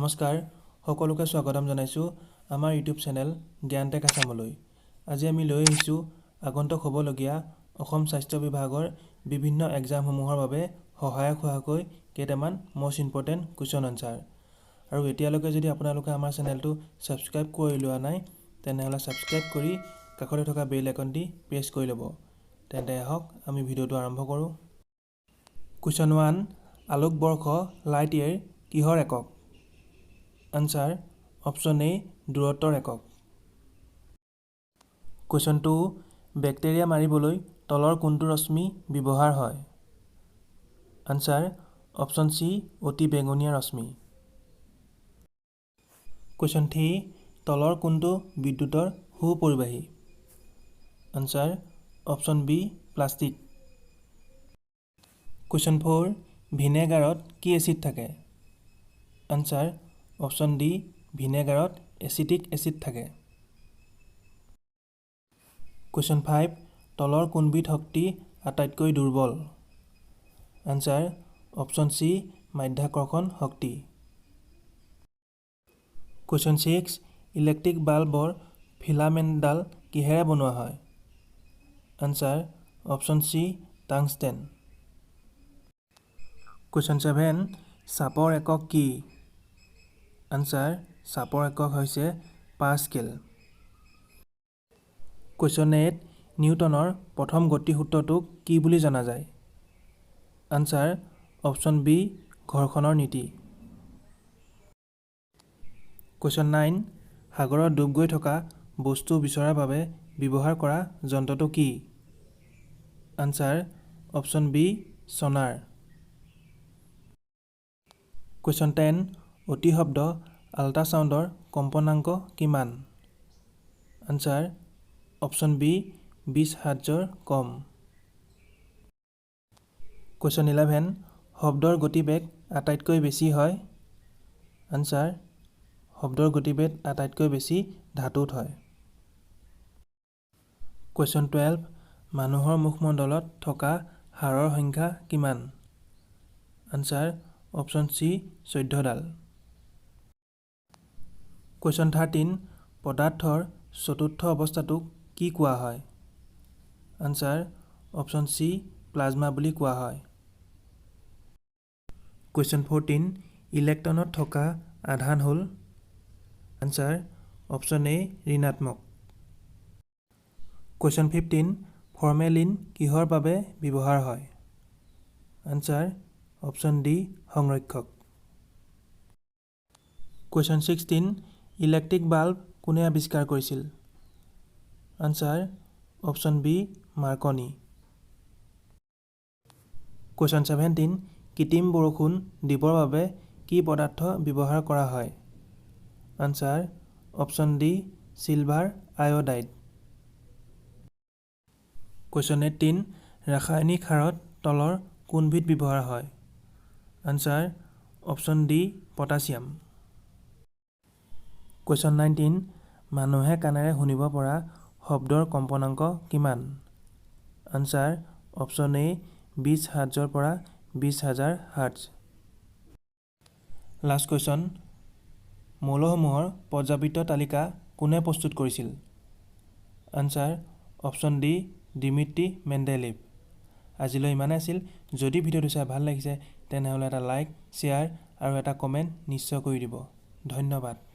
নমস্কাৰ সকলোকে স্বাগতম জনাইছো আমাৰ ইউটিউব চেনেল জ্ঞান টেক আসামলৈ। আজি আমি লৈ আহিছো আগন্তুক হ'বলগীয়া অসম স্বাস্থ্য বিভাগৰ বিভিন্ন এক্সামসমূহৰ বাবে সহায়ক হোৱাকৈ কেইটামান মোষ্ট ইম্পৰ্টেণ্ট কুৱেশ্যন আনসাৰ। আৰু এতিয়ালৈকে যদি আপোনালোকে আমাৰ চেনেলটো সাবস্ক্ৰাইব কৰি লোৱা নাই তেনেহলে সাবস্ক্ৰাইব কৰি কাষতে থকা বেল আইকনটি প্ৰেছ কৰি ল'ব। তেন্তে আহক আমি ভিডিঅ'টো আৰম্ভ কৰোঁ। কুৱেশ্যন 1, আলোকবৰ্ষ লাইট ইয়েৰ কিহৰ একক? আনসাৰ অপশ্যন এ দূৰত্বৰ একক। কুৱেশ্যন 2, বেক্টেৰিয়া মাৰিবলৈ তলৰ কোনটো ৰশ্মি ব্যৱহাৰ হয়? আনসাৰ অপশ্যন চি অতি বেঙুনীয়া ৰশ্মি। কুৱেশ্যন 3, তলৰ কোনটো বিদ্যুতৰ সুপৰিবাহী? Answer option B plastic. Question 4, ভিনেগাৰত কি এচিড থাকে? আনসাৰ অপশ্যন ডি ভিনেগাৰত এচিটিক এচিড থাকে। কুৱেশ্যন 5, তলৰ কোনবিধ শক্তি আটাইতকৈ দুৰ্বল? আনসাৰ অপশ্যন চি মাধ্যাকৰ্ষণ শক্তি। কুৱেশ্যন 6, ইলেক্ট্ৰিক বাল্বৰ ফিলামেণ্টডাল কিহেৰে বনোৱা হয়? Answer option C tungsten. Question 7, চাপৰ একক কি? আনসাৰ চাপৰ একক হৈছে পাস্কেল। কুৱেশ্যন 8, নিউটনৰ প্ৰথম গতিসূত্ৰটোক কি বুলি জনা যায়? আনসাৰ অপশ্যন বি ঘৰ্ষণৰ নীতি। কুৱেশ্যন 9, সাগৰত ডুব গৈ থকা বস্তু বিচৰাৰ বাবে ব্যৱহাৰ কৰা যন্ত্ৰটো কি? Answer option B sonar. Question 10, অতি শব্দ আল্ট্ৰাছাউণ্ডৰ কম্পনাংক কিমান? আনসাৰ অপশ্যন বি 20 হাৰ্টজৰ কম। কুৱেশ্যন 11, শব্দৰ গতিবেগ আটাইতকৈ বেছি হয়? আনসাৰ শব্দৰ গতিবেগ আটাইতকৈ বেছি ধাতুত হয়। কুৱেশ্যন 12, মানুহৰ মুখমণ্ডলত থকা হাড়ৰ সংখ্যা কিমান? আনসাৰ অপশ্যন চি 14ডাল। কুৱেশ্যন 13, পদাৰ্থৰ চতুৰ্থ অৱস্থাটোক কি কোৱা হয়? আনসাৰ অপশ্যন চি প্লাজমা বুলি কোৱা হয়। কুৱেশ্যন 14, ইলেক্ট্ৰনত থকা আধান হ'ল? আনসাৰ অপশ্যন এ ঋণাত্মক। কুৱেশ্যন 15, ফৰ্মেলিন কিহৰ বাবে ব্যৱহাৰ হয়? আনসাৰ অপশ্যন ডি সংৰক্ষক। কুৱেশ্যন 16, ইলেক্ট্ৰিক বাল্ব কোনে আৱিষ্কাৰ কৰিছিল? Answer option B Marconi. Question 17, কৃত্ৰিম বৰষুণ দিবৰ বাবে কি পদাৰ্থ ব্যৱহাৰ কৰা হয়? Answer option D silver iodide. Question 18, ৰাসায়নিক সাৰত তলৰ কোনবিধ ব্যৱহাৰ হয়? Answer option D potassium. Question 19, মানুহে কাণেৰে শুনিব পৰা শব্দৰ কম্পনাংক কিমান? আনসাৰ অপশ্যন এ 20 হাৰ্টজৰ পৰা 20,000 হাৰ্টজ। লাষ্ট কুৱেশ্যন, মৌলসমূহৰ পৰ্যাবৃত্ত তালিকা কোনে প্ৰস্তুত কৰিছিল? Answer option D Dmitri Mendeleev. আজিলৈ ইমানেই আছিল। যদি ভিডিঅ'টো চাই ভাল লাগিছে তেনেহ'লে এটা লাইক, শ্বেয়াৰ আৰু এটা কমেণ্ট নিশ্চয় কৰি দিব। ধন্যবাদ।